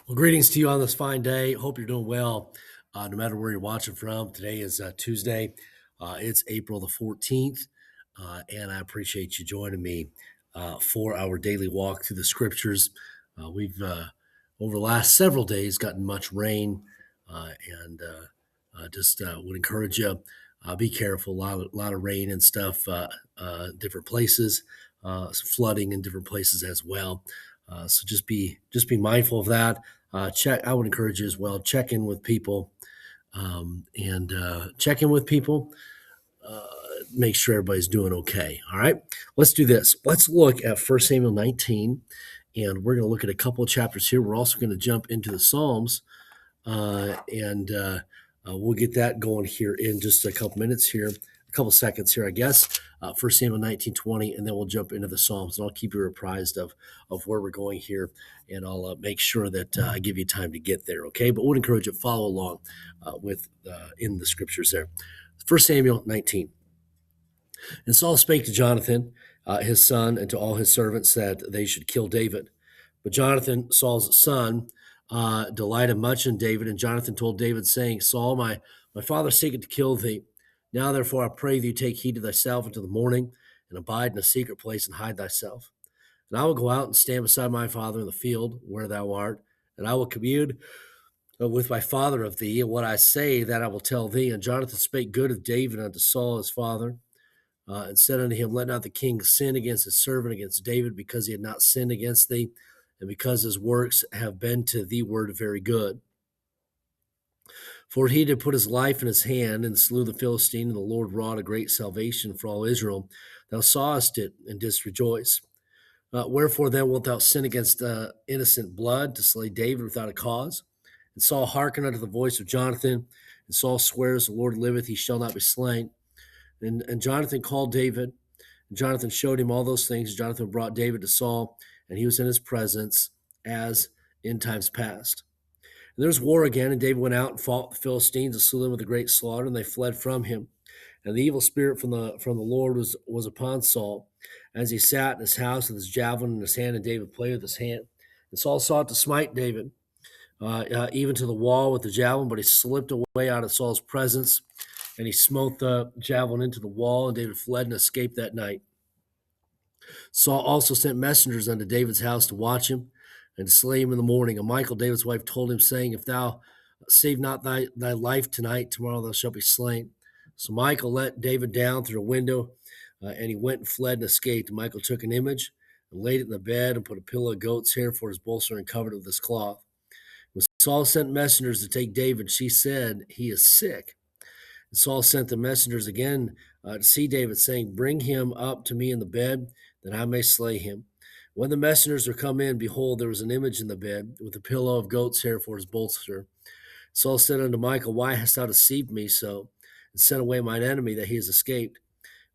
Well, greetings to you on this fine day. Hope you're doing well, no matter where you're watching from. Today is Tuesday. It's April the 14th, and I appreciate you joining me for our daily walk through the scriptures. We've over the last several days, gotten much rain, and just would encourage you, be careful. A lot of rain and stuff, different places, some flooding in different places as well. So just be mindful of that. Check. I would encourage you as well. Check in with people, and check in with people. Uh, Make sure everybody's doing okay. All right. Let's do this. Let's look at 1 Samuel 19, and we're going to look at a couple of chapters here. We're also going to jump into the Psalms, and we'll get that going here in just a couple minutes here, a couple seconds here, I guess. 1 Samuel 19:20, and then we'll jump into the Psalms, and I'll keep you apprised of where we're going here, and I'll make sure that I give you time to get there, okay? But would encourage you to follow along with in the scriptures there. 1 Samuel 19. And Saul spake to Jonathan, his son, and to all his servants that they should kill David. But Jonathan, Saul's son, delighted much in David. And Jonathan told David, saying, Saul, my father seeketh to kill thee. Now, therefore, I pray thee, take heed to thyself until the morning, and abide in a secret place, and hide thyself. And I will go out and stand beside my father in the field where thou art, and I will commune with my father of thee, and what I say, that I will tell thee. And Jonathan spake good of David unto Saul his father, and said unto him, Let not the king sin against his servant, against David, because he had not sinned against thee, and because his works have been to thee word very good. For he did put his life in his hand, and slew the Philistine, and the Lord wrought a great salvation for all Israel. Thou sawest it, and didst rejoice. Wherefore then wilt thou sin against innocent blood, to slay David without a cause? And Saul hearkened unto the voice of Jonathan, and Saul swears, The Lord liveth, he shall not be slain. And Jonathan called David. And Jonathan showed him all those things. Jonathan brought David to Saul, and he was in his presence as in times past. And there was war again, and David went out and fought the Philistines and slew them with a great slaughter, and they fled from him. And the evil spirit from the Lord was upon Saul, as he sat in his house with his javelin in his hand, and David played with his hand. And Saul sought to smite David, even to the wall with the javelin, but he slipped away out of Saul's presence, and he smote the javelin into the wall, and David fled and escaped that night. Saul also sent messengers unto David's house to watch him and to slay him in the morning. And Michal, David's wife, told him, saying, If thou save not thy life tonight, tomorrow thou shalt be slain. So Michal let David down through a window, and he went and fled and escaped. And Michal took an image and laid it in the bed, and put a pillow of goat's hair for his bolster, and covered it with this cloth. When Saul sent messengers to take David, she said, He is sick. And Saul sent the messengers again to see David, saying, Bring him up to me in the bed, that I may slay him. When the messengers were come in, behold, there was an image in the bed, with a pillow of goat's hair for his bolster. Saul said unto Michal, Why hast thou deceived me so, and sent away mine enemy, that he has escaped?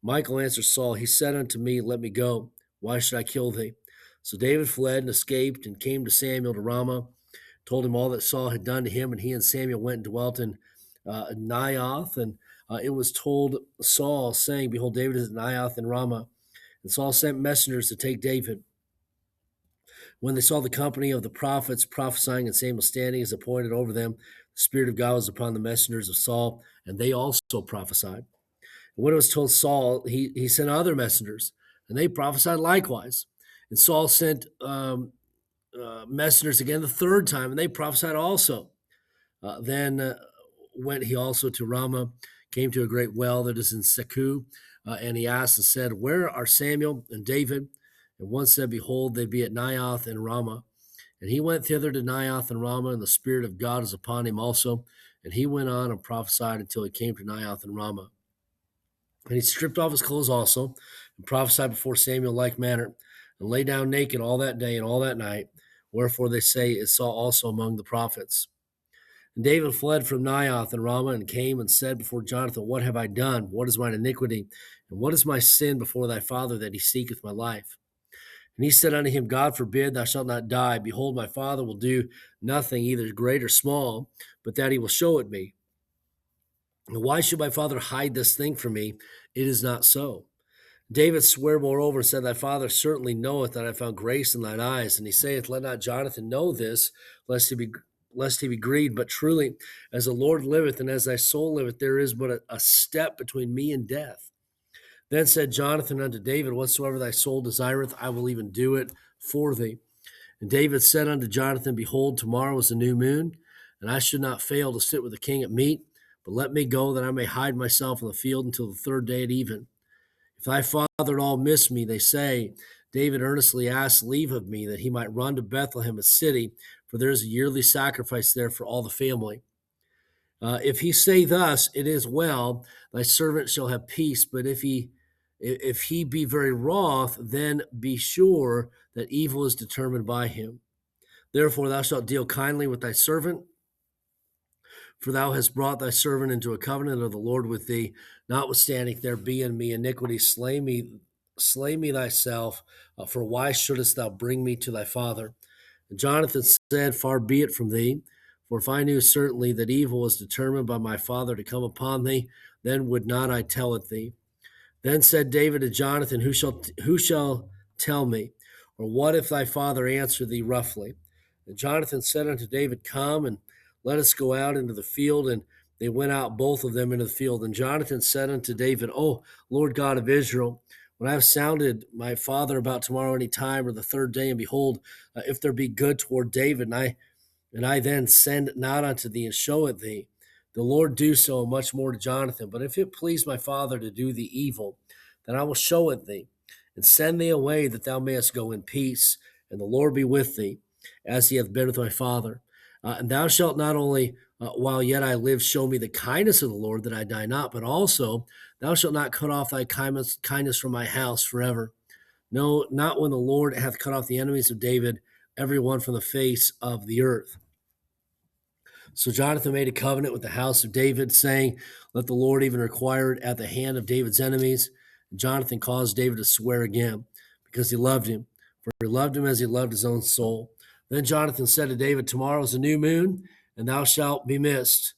Michal answered Saul, He said unto me, Let me go. Why should I kill thee? So David fled and escaped, and came to Samuel to Ramah, told him all that Saul had done to him, and he and Samuel went and dwelt in Naioth. And it was told Saul, saying, Behold, David is at Naioth in Ramah. And Saul sent messengers to take David. When they saw the company of the prophets prophesying, and Samuel standing as appointed over them, the Spirit of God was upon the messengers of Saul, and they also prophesied. And when it was told Saul, he sent other messengers, and they prophesied likewise. And Saul sent messengers again the third time, and they prophesied also. Then went he also to Ramah, came to a great well that is in Secu, and he asked and said, Where are Samuel and David? And one said, Behold, they be at Naioth and Ramah. And he went thither to Naioth and Ramah, and the Spirit of God is upon him also. And he went on and prophesied until he came to Naioth and Ramah. And he stripped off his clothes also, and prophesied before Samuel in like manner, and lay down naked all that day and all that night. Wherefore they say, It saw also among the prophets. And David fled from Naioth and Ramah, and came and said before Jonathan, What have I done? What is mine iniquity? And what is my sin before thy father, that he seeketh my life? And he said unto him, God forbid, thou shalt not die. Behold, my father will do nothing, either great or small, but that he will show it me. And why should my father hide this thing from me? It is not so. David sware moreover and said, Thy father certainly knoweth that I found grace in thine eyes. And he saith, Let not Jonathan know this, lest he be grieved. But truly, as the Lord liveth, and as thy soul liveth, there is but a step between me and death. Then said Jonathan unto David, Whatsoever thy soul desireth, I will even do it for thee. And David said unto Jonathan, Behold, tomorrow is a new moon, and I should not fail to sit with the king at meat. But let me go, that I may hide myself in the field until the third day at even. If thy father at all miss me, they say, David earnestly asked leave of me, that he might run to Bethlehem, a city, for there is a yearly sacrifice there for all the family. If he say thus, It is well, thy servant shall have peace. But if he be very wroth, then be sure that evil is determined by him. Therefore thou shalt deal kindly with thy servant, for thou hast brought thy servant into a covenant of the Lord with thee. Notwithstanding, there be in me iniquity. Slay me thyself, for why shouldest thou bring me to thy father? And Jonathan said, Far be it from thee, for if I knew certainly that evil was determined by my father to come upon thee, then would not I tell it thee. Then said David to Jonathan, Who shall tell me? Or what if thy father answer thee roughly? And Jonathan said unto David, Come and let us go out into the field. And they went out both of them into the field. And Jonathan said unto David, O Lord God of Israel, when I have sounded my father about tomorrow any time or the third day, and behold, if there be good toward David, and I then send not unto thee and show it thee, the Lord do so and much more to Jonathan. But if it please my father to do thee evil, then I will show it thee, and send thee away, that thou mayest go in peace, and the Lord be with thee, as he hath been with my father. And thou shalt not only, while yet I live, show me the kindness of the Lord, that I die not, but also thou shalt not cut off thy kindness from my house forever. No, not when the Lord hath cut off the enemies of David, every one from the face of the earth. So Jonathan made a covenant with the house of David, saying, Let the Lord even require it at the hand of David's enemies. And Jonathan caused David to swear again, because he loved him, for he loved him as he loved his own soul. Then Jonathan said to David, Tomorrow is a new moon, and thou shalt be missed,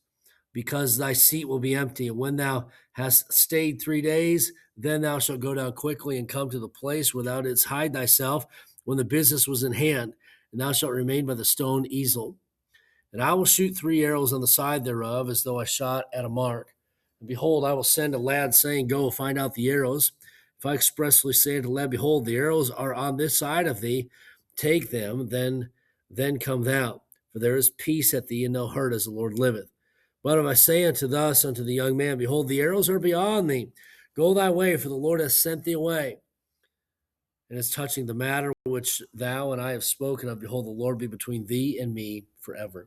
because thy seat will be empty. And when thou hast stayed 3 days, then thou shalt go down quickly and come to the place where thou didst hide thyself when the business was in hand, and thou shalt remain by the stone Ezel. And I will shoot 3 arrows on the side thereof, as though I shot at a mark. And behold, I will send a lad, saying, Go, find out the arrows. If I expressly say unto the lad, Behold, the arrows are on this side of thee, take them, then come thou. For there is peace at thee, and no hurt, as the Lord liveth. But if I say unto the young man, Behold, the arrows are beyond thee, go thy way, for the Lord hath sent thee away. And as touching the matter which thou and I have spoken of, behold, the Lord be between thee and me forever.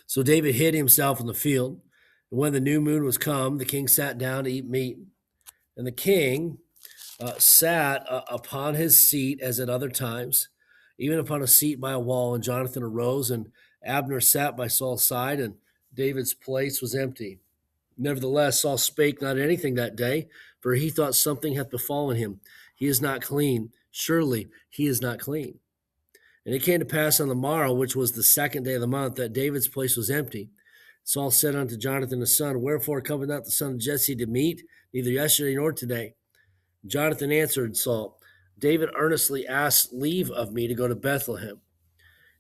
So David hid himself in the field. And when the new moon was come, the king sat down to eat meat. And the king sat upon his seat as at other times, even upon a seat by a wall. And Jonathan arose, and Abner sat by Saul's side, and David's place was empty. Nevertheless, Saul spake not anything that day, for he thought something hath befallen him. He is not clean. Surely he is not clean. And it came to pass on the morrow, which was the second day of the month, that David's place was empty. Saul said unto Jonathan his son, Wherefore cometh not the son of Jesse to meat, neither yesterday nor today? Jonathan answered Saul, David earnestly asked leave of me to go to Bethlehem.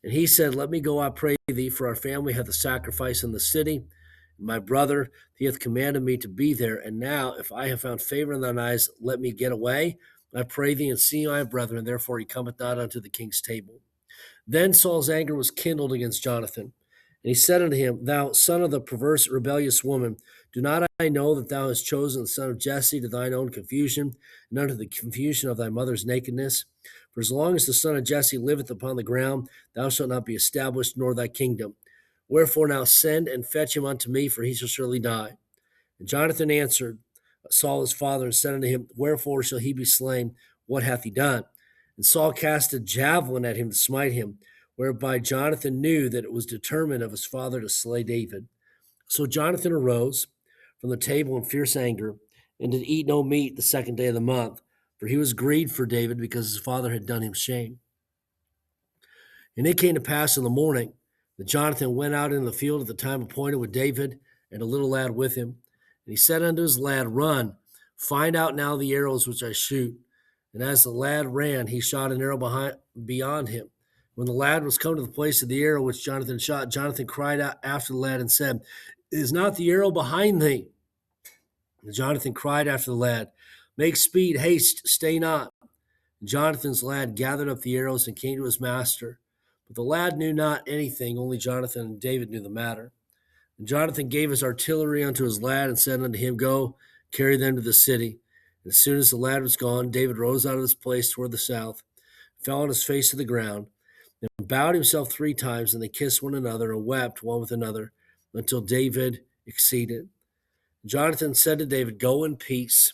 And he said, Let me go, I pray thee, for our family hath a sacrifice in the city. And my brother, he hath commanded me to be there. And now, if I have found favor in thine eyes, let me get away, I pray thee, and see my brethren. Therefore he cometh not unto the king's table. Then Saul's anger was kindled against Jonathan. And he said unto him, Thou son of the perverse, rebellious woman, do not I know that thou hast chosen the son of Jesse to thine own confusion, and unto the confusion of thy mother's nakedness? For as long as the son of Jesse liveth upon the ground, thou shalt not be established, nor thy kingdom. Wherefore now send and fetch him unto me, for he shall surely die. And Jonathan answered Saul his father, and said unto him, Wherefore shall he be slain? What hath he done? And Saul cast a javelin at him to smite him, whereby Jonathan knew that it was determined of his father to slay David. So Jonathan arose from the table in fierce anger, and did eat no meat the second day of the month, for he was grieved for David, because his father had done him shame. And it came to pass in the morning that Jonathan went out into the field at the time appointed with David, and a little lad with him. And he said unto his lad, Run, Find out now the arrows which I shoot. And as the lad ran, he shot an arrow beyond him. When the lad was come to the place of the arrow which Jonathan shot, Jonathan cried out after the lad and said, "Is not the arrow behind thee?" And Jonathan cried after the lad, "Make speed, haste, stay not." And Jonathan's lad gathered up the arrows and came to his master. But the lad knew not anything, only Jonathan and David knew the matter. And Jonathan gave his artillery unto his lad and said unto him, "Go, carry them to the city." And as soon as the lad was gone, David rose out of his place toward the south, fell on his face to the ground, and bowed himself 3 times, and they kissed one another and wept one with another until David exceeded. Jonathan said to David, "Go in peace,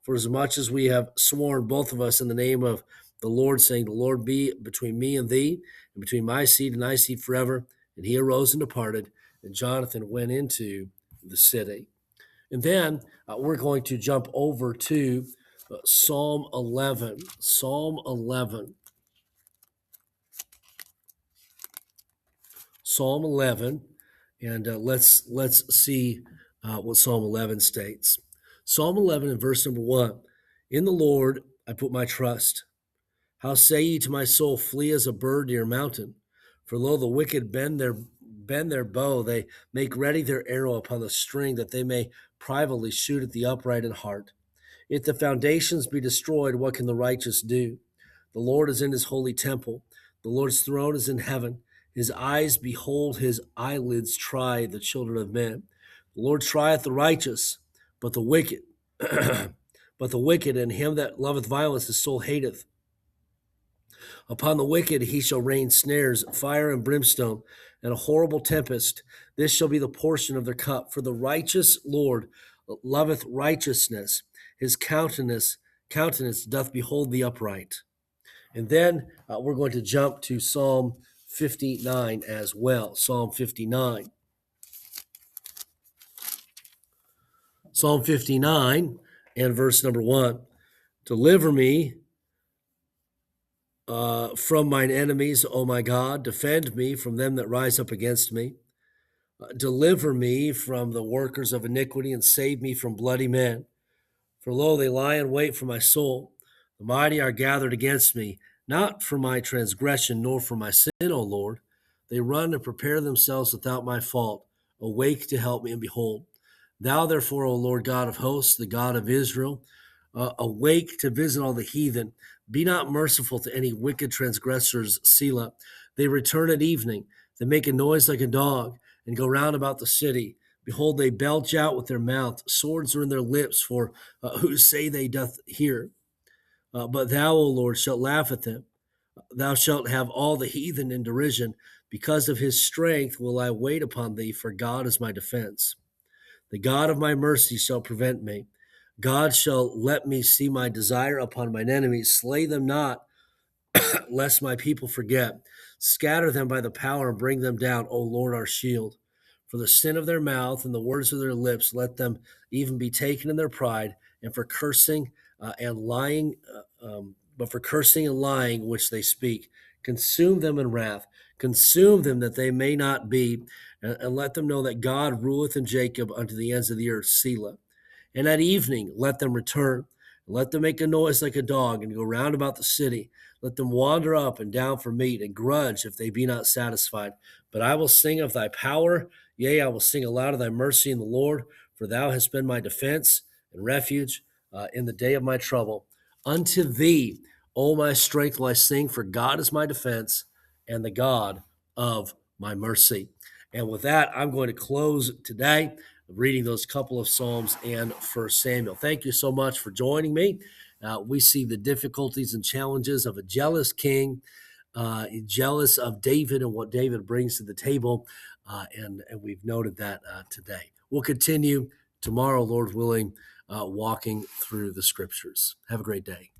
for as much as we have sworn, both of us, in the name of the Lord, saying, The Lord be between me and thee, and between my seed and thy seed forever." And he arose and departed, and Jonathan went into the city. And then we're going to jump over to Psalm 11. Psalm 11. Psalm 11, and let's see what Psalm 11 states. Psalm 11 and verse number 1. In the Lord I put my trust. How say ye to my soul, flee as a bird to your mountain? For lo, the wicked bend their bow, they make ready their arrow upon the string, that they may privately shoot at the upright in heart. If the foundations be destroyed, what can the righteous do? The Lord is in his holy temple. The Lord's throne is in heaven. His eyes behold, his eyelids try the children of men. The Lord trieth the righteous, but the wicked, and him that loveth violence his soul hateth. Upon the wicked he shall rain snares, fire and brimstone, and a horrible tempest. This shall be the portion of their cup. For the righteous Lord loveth righteousness. His countenance doth behold the upright. And then we're going to jump to Psalm 59 as well. Psalm 59. Psalm 59 and verse number 1. Deliver me from mine enemies, O my God. Defend me from them that rise up against me. Deliver me from the workers of iniquity, and save me from bloody men. For lo, they lie in wait for my soul. The mighty are gathered against me, not for my transgression, nor for my sin, O Lord. They run and prepare themselves without my fault. Awake to help me, and behold. Thou therefore, O Lord God of hosts, the God of Israel, awake to visit all the heathen. Be not merciful to any wicked transgressors, Selah. They return at evening. They make a noise like a dog, and go round about the city. Behold, they belch out with their mouth. Swords are in their lips, for who say they doth hear. But thou, O Lord, shalt laugh at them. Thou shalt have all the heathen in derision. Because of his strength will I wait upon thee, for God is my defense. The God of my mercy shall prevent me. God shall let me see my desire upon mine enemies. Slay them not, lest my people forget. Scatter them by the power and bring them down, O Lord, our shield. For the sin of their mouth and the words of their lips, let them even be taken in their pride, and for cursing and lying, which they speak. Consume them in wrath. Consume them that they may not be, and let them know that God ruleth in Jacob unto the ends of the earth, Selah. And at evening let them return. Let them make a noise like a dog, and go round about the city. Let them wander up and down for meat, and grudge if they be not satisfied. But I will sing of thy power. Yea, I will sing aloud of thy mercy in the Lord, for thou hast been my defense and refuge in the day of my trouble. Unto thee, O my strength, will I sing, for God is my defense and the God of my mercy. And with that, I'm going to close today reading those couple of Psalms and 1 Samuel. Thank you so much for joining me. We see the difficulties and challenges of a jealous king, jealous of David and what David brings to the table, and we've noted that today. We'll continue tomorrow, Lord willing, walking through the scriptures. Have a great day.